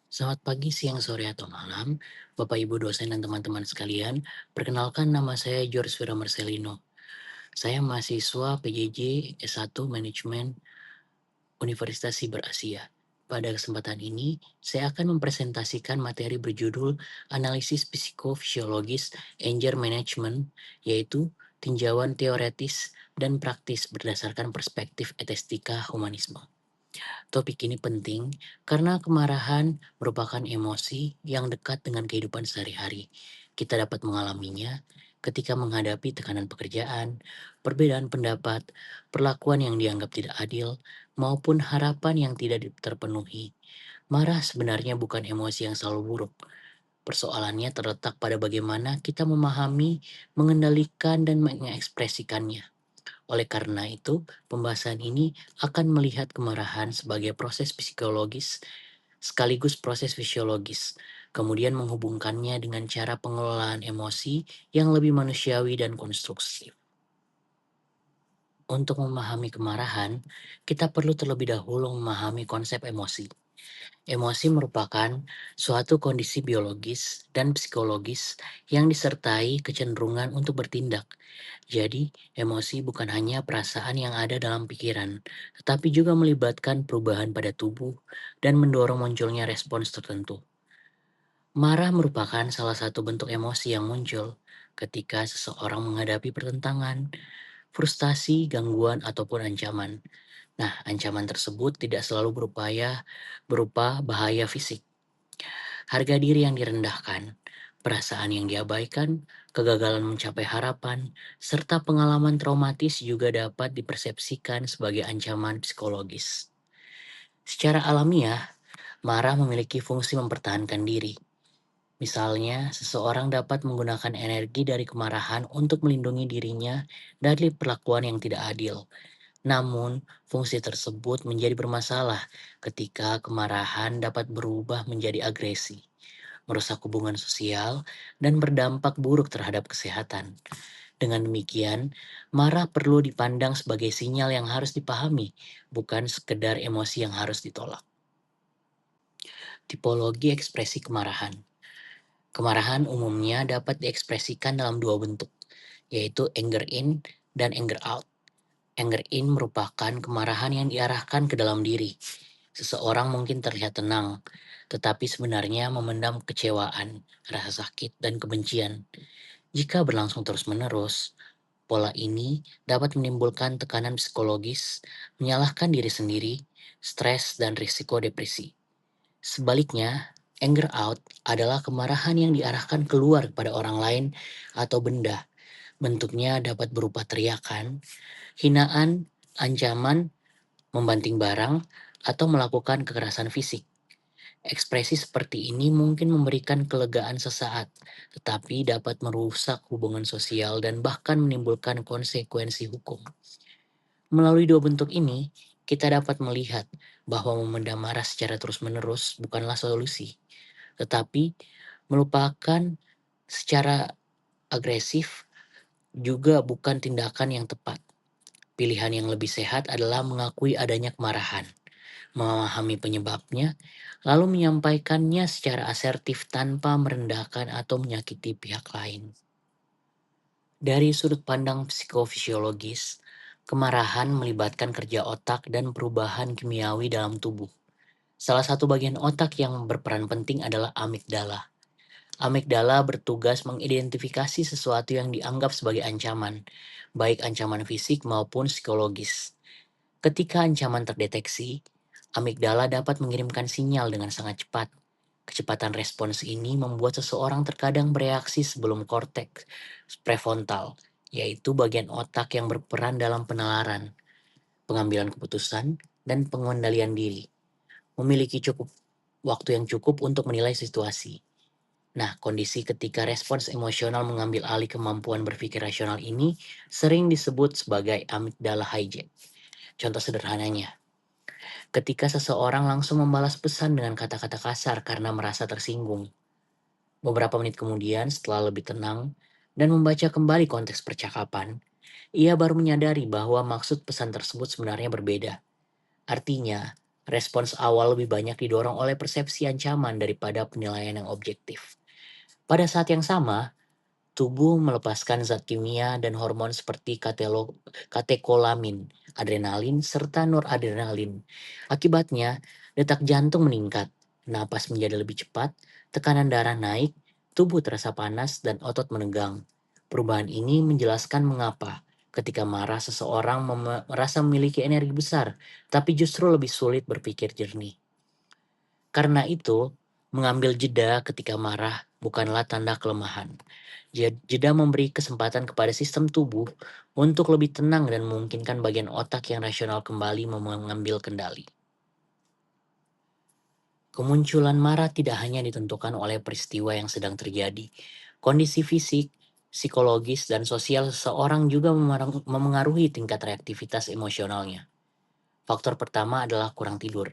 Selamat pagi, siang, sore, atau malam, Bapak, Ibu, dosen, dan teman-teman sekalian. Perkenalkan nama saya George Vira Marcelino. Saya mahasiswa PJJ S1 Manajemen Universitas Siber Asia. Pada kesempatan ini, saya akan mempresentasikan materi berjudul Analisis Psikofisiologis Anger Management, yaitu tinjauan teoretis dan praktis berdasarkan perspektif etistika humanisme. Topik ini penting karena kemarahan merupakan emosi yang dekat dengan kehidupan sehari-hari. Kita dapat mengalaminya ketika menghadapi tekanan pekerjaan, perbedaan pendapat, perlakuan yang dianggap tidak adil, maupun harapan yang tidak terpenuhi. Marah sebenarnya bukan emosi yang selalu buruk. Persoalannya terletak pada bagaimana kita memahami, mengendalikan, dan mengekspresikannya. Oleh karena itu, pembahasan ini akan melihat kemarahan sebagai proses psikologis sekaligus proses fisiologis, kemudian menghubungkannya dengan cara pengelolaan emosi yang lebih manusiawi dan konstruktif. Untuk memahami kemarahan, kita perlu terlebih dahulu memahami konsep emosi. Emosi merupakan suatu kondisi biologis dan psikologis yang disertai kecenderungan untuk bertindak. Jadi, emosi bukan hanya perasaan yang ada dalam pikiran, tetapi juga melibatkan perubahan pada tubuh dan mendorong munculnya respons tertentu. Marah merupakan salah satu bentuk emosi yang muncul ketika seseorang menghadapi pertentangan, frustasi, gangguan, ataupun ancaman. Nah, ancaman tersebut tidak selalu berupa bahaya fisik. Harga diri yang direndahkan, perasaan yang diabaikan, kegagalan mencapai harapan, serta pengalaman traumatis juga dapat dipersepsikan sebagai ancaman psikologis. Secara alamiah, marah memiliki fungsi mempertahankan diri. Misalnya, seseorang dapat menggunakan energi dari kemarahan untuk melindungi dirinya dari perlakuan yang tidak adil. Namun, fungsi tersebut menjadi bermasalah ketika kemarahan dapat berubah menjadi agresi, merusak hubungan sosial, dan berdampak buruk terhadap kesehatan. Dengan demikian, marah perlu dipandang sebagai sinyal yang harus dipahami, bukan sekedar emosi yang harus ditolak. Tipologi ekspresi kemarahan. Kemarahan umumnya dapat diekspresikan dalam dua bentuk, yaitu anger in dan anger out. Anger in merupakan kemarahan yang diarahkan ke dalam diri. Seseorang mungkin terlihat tenang, tetapi sebenarnya memendam kecewaan, rasa sakit, dan kebencian. Jika berlangsung terus-menerus, pola ini dapat menimbulkan tekanan psikologis, menyalahkan diri sendiri, stres, dan risiko depresi. Sebaliknya, anger out adalah kemarahan yang diarahkan keluar kepada orang lain atau benda. Bentuknya dapat berupa teriakan, hinaan, ancaman, membanting barang, atau melakukan kekerasan fisik. Ekspresi seperti ini mungkin memberikan kelegaan sesaat, tetapi dapat merusak hubungan sosial dan bahkan menimbulkan konsekuensi hukum. Melalui dua bentuk ini, kita dapat melihat bahwa memendam marah secara terus-menerus bukanlah solusi, tetapi melupakan secara agresif juga bukan tindakan yang tepat. Pilihan yang lebih sehat adalah mengakui adanya kemarahan, memahami penyebabnya, lalu menyampaikannya secara asertif tanpa merendahkan atau menyakiti pihak lain. Dari sudut pandang psikofisiologis, kemarahan melibatkan kerja otak dan perubahan kimiawi dalam tubuh. Salah satu bagian otak yang berperan penting adalah amigdala. Amigdala bertugas mengidentifikasi sesuatu yang dianggap sebagai ancaman, baik ancaman fisik maupun psikologis. Ketika ancaman terdeteksi, amigdala dapat mengirimkan sinyal dengan sangat cepat. Kecepatan respons ini membuat seseorang terkadang bereaksi sebelum korteks prefrontal, yaitu bagian otak yang berperan dalam penalaran, pengambilan keputusan, dan pengendalian diri. Memiliki waktu yang cukup untuk menilai situasi. Nah, kondisi ketika respons emosional mengambil alih kemampuan berpikir rasional ini sering disebut sebagai amigdala hijack. Contoh sederhananya, ketika seseorang langsung membalas pesan dengan kata-kata kasar karena merasa tersinggung. Beberapa menit kemudian, setelah lebih tenang dan membaca kembali konteks percakapan, ia baru menyadari bahwa maksud pesan tersebut sebenarnya berbeda. Artinya, Respons awal lebih banyak didorong oleh persepsi ancaman daripada penilaian yang objektif. Pada saat yang sama, tubuh melepaskan zat kimia dan hormon seperti katekolamin, adrenalin, serta noradrenalin. Akibatnya, detak jantung meningkat, napas menjadi lebih cepat, tekanan darah naik, tubuh terasa panas, dan otot menegang. Perubahan ini menjelaskan mengapa ketika marah seseorang merasa memiliki energi besar, tapi justru lebih sulit berpikir jernih. Karena itu, mengambil jeda ketika marah bukanlah tanda kelemahan. Jeda memberi kesempatan kepada sistem tubuh untuk lebih tenang dan memungkinkan bagian otak yang rasional kembali mengambil kendali. Kemunculan marah tidak hanya ditentukan oleh peristiwa yang sedang terjadi. Kondisi fisik, psikologis, dan sosial seseorang juga memengaruhi tingkat reaktivitas emosionalnya. Faktor pertama adalah kurang tidur.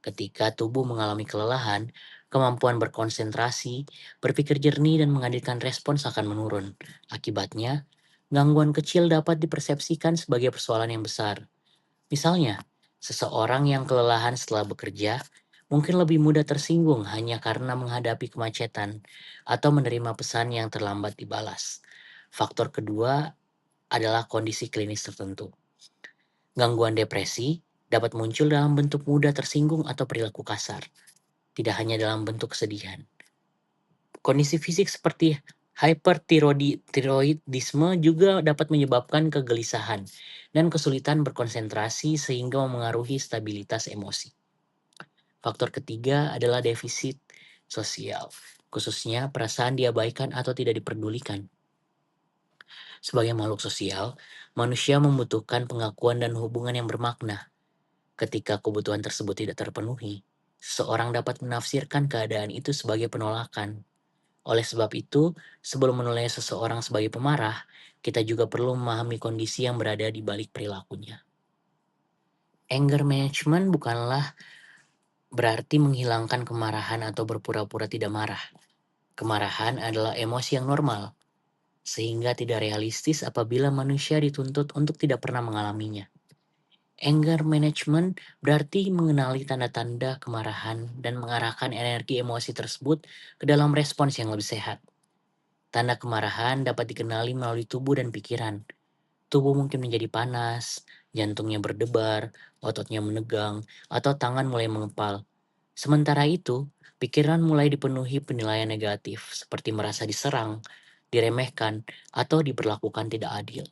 Ketika tubuh mengalami kelelahan, kemampuan berkonsentrasi, berpikir jernih, dan menghadirkan respons akan menurun. Akibatnya, gangguan kecil dapat dipersepsikan sebagai persoalan yang besar. Misalnya, seseorang yang kelelahan setelah bekerja mungkin lebih mudah tersinggung hanya karena menghadapi kemacetan atau menerima pesan yang terlambat dibalas. Faktor kedua adalah kondisi klinis tertentu. Gangguan depresi dapat muncul dalam bentuk mudah tersinggung atau perilaku kasar, tidak hanya dalam bentuk kesedihan. Kondisi fisik seperti hypertiroidisme juga dapat menyebabkan kegelisahan dan kesulitan berkonsentrasi sehingga memengaruhi stabilitas emosi. Faktor ketiga adalah defisit sosial, khususnya perasaan diabaikan atau tidak diperdulikan. Sebagai makhluk sosial, manusia membutuhkan pengakuan dan hubungan yang bermakna. Ketika kebutuhan tersebut tidak terpenuhi, seseorang dapat menafsirkan keadaan itu sebagai penolakan. Oleh sebab itu, sebelum menilai seseorang sebagai pemarah, kita juga perlu memahami kondisi yang berada di balik perilakunya. Anger management bukanlah berarti menghilangkan kemarahan atau berpura-pura tidak marah. Kemarahan adalah emosi yang normal, sehingga tidak realistis apabila manusia dituntut untuk tidak pernah mengalaminya. Anger management berarti mengenali tanda-tanda kemarahan dan mengarahkan energi emosi tersebut ke dalam respons yang lebih sehat. Tanda kemarahan dapat dikenali melalui tubuh dan pikiran. Tubuh mungkin menjadi panas, jantungnya berdebar, ototnya menegang, atau tangan mulai mengepal. Sementara itu, pikiran mulai dipenuhi penilaian negatif seperti merasa diserang, diremehkan, atau diperlakukan tidak adil.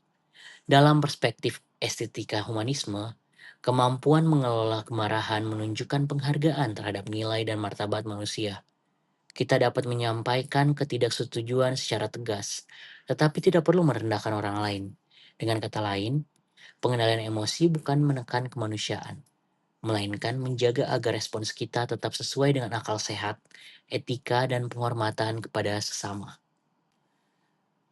Dalam perspektif estetika humanisme, kemampuan mengelola kemarahan menunjukkan penghargaan terhadap nilai dan martabat manusia. Kita dapat menyampaikan ketidaksetujuan secara tegas, tetapi tidak perlu merendahkan orang lain. Dengan kata lain, pengendalian emosi bukan menekan kemanusiaan, melainkan menjaga agar respons kita tetap sesuai dengan akal sehat, etika, dan penghormatan kepada sesama.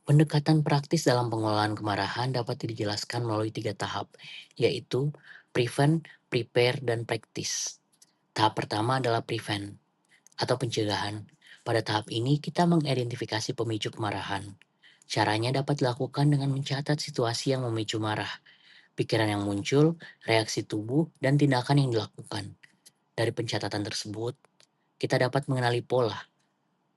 Pendekatan praktis dalam pengelolaan kemarahan dapat dijelaskan melalui 3 tahap, yaitu prevent, prepare, dan practice. Tahap pertama adalah prevent, atau pencegahan. Pada tahap ini, kita mengidentifikasi pemicu kemarahan. Caranya dapat dilakukan dengan mencatat situasi yang memicu marah, pikiran yang muncul, reaksi tubuh, dan tindakan yang dilakukan. Dari pencatatan tersebut, kita dapat mengenali pola.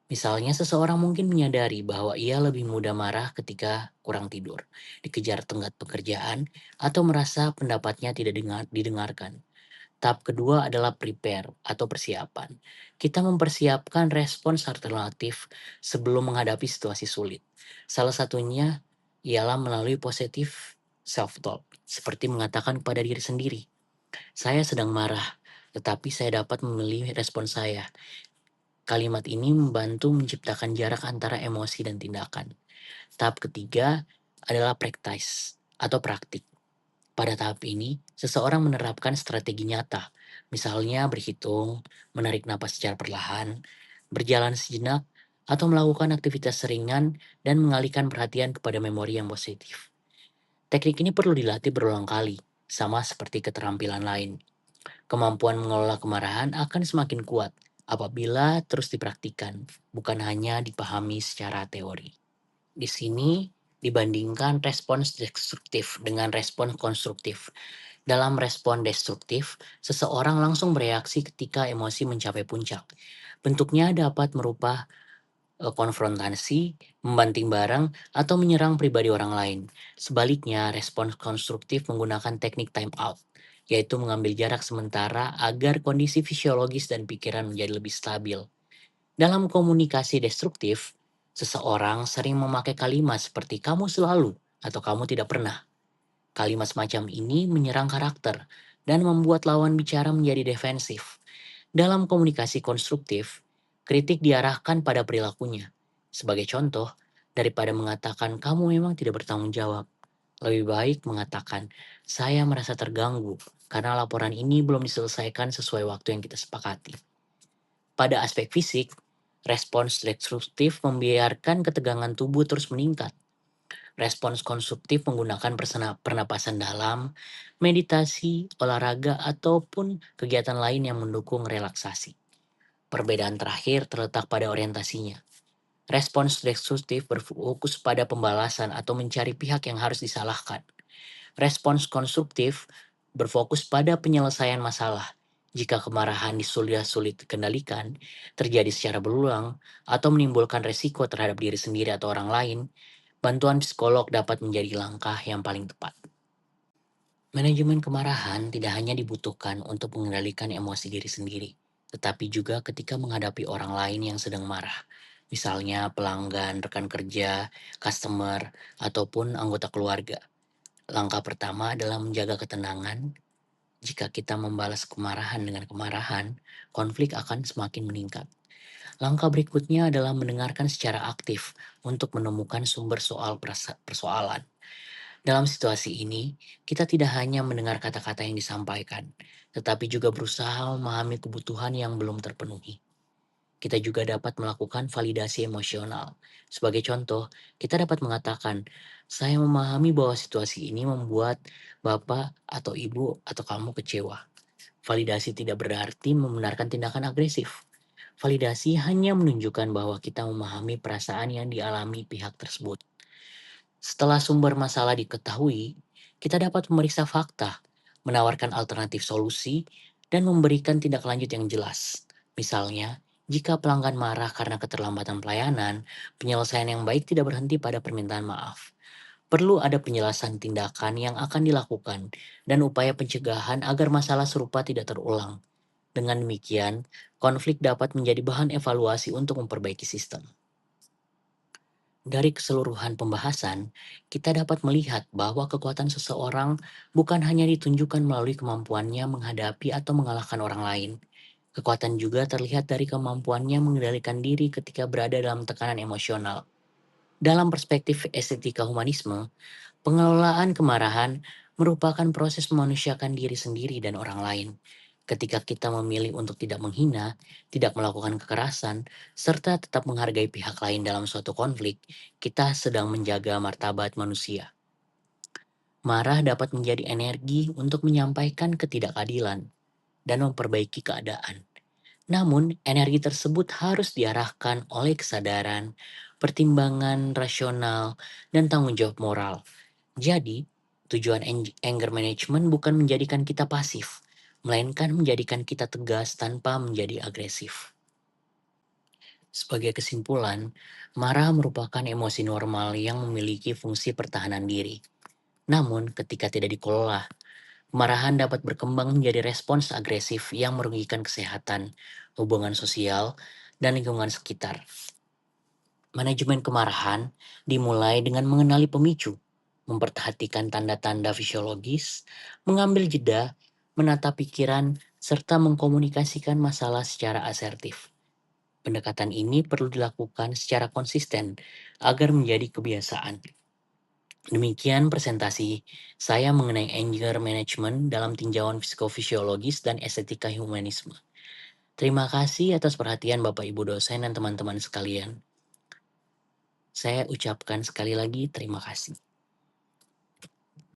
Misalnya seseorang mungkin menyadari bahwa ia lebih mudah marah ketika kurang tidur, dikejar tenggat pekerjaan, atau merasa pendapatnya tidak didengarkan. Tahap kedua adalah prepare atau persiapan. Kita mempersiapkan respons alternatif sebelum menghadapi situasi sulit. Salah satunya ialah melalui positif self-talk, seperti mengatakan kepada diri sendiri, saya sedang marah, tetapi saya dapat memilih respons saya. Kalimat ini membantu menciptakan jarak antara emosi dan tindakan. Tahap ketiga adalah practice atau praktik. Pada tahap ini, seseorang menerapkan strategi nyata, misalnya berhitung, menarik napas secara perlahan, berjalan sejenak, atau melakukan aktivitas ringan dan mengalihkan perhatian kepada memori yang positif. Teknik ini perlu dilatih berulang kali, sama seperti keterampilan lain. Kemampuan mengelola kemarahan akan semakin kuat apabila terus dipraktikkan, bukan hanya dipahami secara teori. Di sini dibandingkan respons destruktif dengan respons konstruktif. Dalam respon destruktif, seseorang langsung bereaksi ketika emosi mencapai puncak. Bentuknya dapat merupa konfrontasi, membanting barang, atau menyerang pribadi orang lain. Sebaliknya, respons konstruktif menggunakan teknik time out, yaitu mengambil jarak sementara agar kondisi fisiologis dan pikiran menjadi lebih stabil. Dalam komunikasi destruktif, seseorang sering memakai kalimat seperti "kamu selalu" atau "kamu tidak pernah". Kalimat semacam ini menyerang karakter dan membuat lawan bicara menjadi defensif. Dalam komunikasi konstruktif, kritik diarahkan pada perilakunya. Sebagai contoh, daripada mengatakan kamu memang tidak bertanggung jawab, lebih baik mengatakan saya merasa terganggu karena laporan ini belum diselesaikan sesuai waktu yang kita sepakati. Pada aspek fisik, respons destruktif membiarkan ketegangan tubuh terus meningkat. Respons konstruktif menggunakan pernapasan dalam, meditasi, olahraga, ataupun kegiatan lain yang mendukung relaksasi. Perbedaan terakhir terletak pada orientasinya. Respons destruktif berfokus pada pembalasan atau mencari pihak yang harus disalahkan. Respons konstruktif berfokus pada penyelesaian masalah. Jika kemarahan sulit dikendalikan, terjadi secara berulang, atau menimbulkan resiko terhadap diri sendiri atau orang lain, bantuan psikolog dapat menjadi langkah yang paling tepat. Manajemen kemarahan tidak hanya dibutuhkan untuk mengendalikan emosi diri sendiri, tetapi juga ketika menghadapi orang lain yang sedang marah. Misalnya pelanggan, rekan kerja, customer, ataupun anggota keluarga. Langkah pertama adalah menjaga ketenangan. Jika kita membalas kemarahan dengan kemarahan, konflik akan semakin meningkat. Langkah berikutnya adalah mendengarkan secara aktif untuk menemukan sumber persoalan. Dalam situasi ini, kita tidak hanya mendengar kata-kata yang disampaikan, tetapi juga berusaha memahami kebutuhan yang belum terpenuhi. Kita juga dapat melakukan validasi emosional. Sebagai contoh, kita dapat mengatakan, "Saya memahami bahwa situasi ini membuat Bapak atau Ibu atau kamu kecewa." Validasi tidak berarti membenarkan tindakan agresif. Validasi hanya menunjukkan bahwa kita memahami perasaan yang dialami pihak tersebut. Setelah sumber masalah diketahui, kita dapat memeriksa fakta, menawarkan alternatif solusi, dan memberikan tindak lanjut yang jelas. Misalnya, jika pelanggan marah karena keterlambatan pelayanan, penyelesaian yang baik tidak berhenti pada permintaan maaf. Perlu ada penjelasan tindakan yang akan dilakukan dan upaya pencegahan agar masalah serupa tidak terulang. Dengan demikian, konflik dapat menjadi bahan evaluasi untuk memperbaiki sistem. Dari keseluruhan pembahasan, kita dapat melihat bahwa kekuatan seseorang bukan hanya ditunjukkan melalui kemampuannya menghadapi atau mengalahkan orang lain. Kekuatan juga terlihat dari kemampuannya mengendalikan diri ketika berada dalam tekanan emosional. Dalam perspektif estetika humanisme, pengelolaan kemarahan merupakan proses memanusiakan diri sendiri dan orang lain. Ketika kita memilih untuk tidak menghina, tidak melakukan kekerasan, serta tetap menghargai pihak lain dalam suatu konflik, kita sedang menjaga martabat manusia. Marah dapat menjadi energi untuk menyampaikan ketidakadilan dan memperbaiki keadaan. Namun, energi tersebut harus diarahkan oleh kesadaran, pertimbangan rasional, dan tanggung jawab moral. Jadi, tujuan anger management bukan menjadikan kita pasif, melainkan menjadikan kita tegas tanpa menjadi agresif. Sebagai kesimpulan, marah merupakan emosi normal yang memiliki fungsi pertahanan diri. Namun, ketika tidak dikelola, kemarahan dapat berkembang menjadi respons agresif yang merugikan kesehatan, hubungan sosial, dan lingkungan sekitar. Manajemen kemarahan dimulai dengan mengenali pemicu, memperhatikan tanda-tanda fisiologis, mengambil jeda, menata pikiran, serta mengkomunikasikan masalah secara asertif. Pendekatan ini perlu dilakukan secara konsisten agar menjadi kebiasaan. Demikian presentasi saya mengenai anger management dalam tinjauan psikofisiologis dan estetika humanisme. Terima kasih atas perhatian Bapak Ibu dosen dan teman-teman sekalian. Saya ucapkan sekali lagi terima kasih.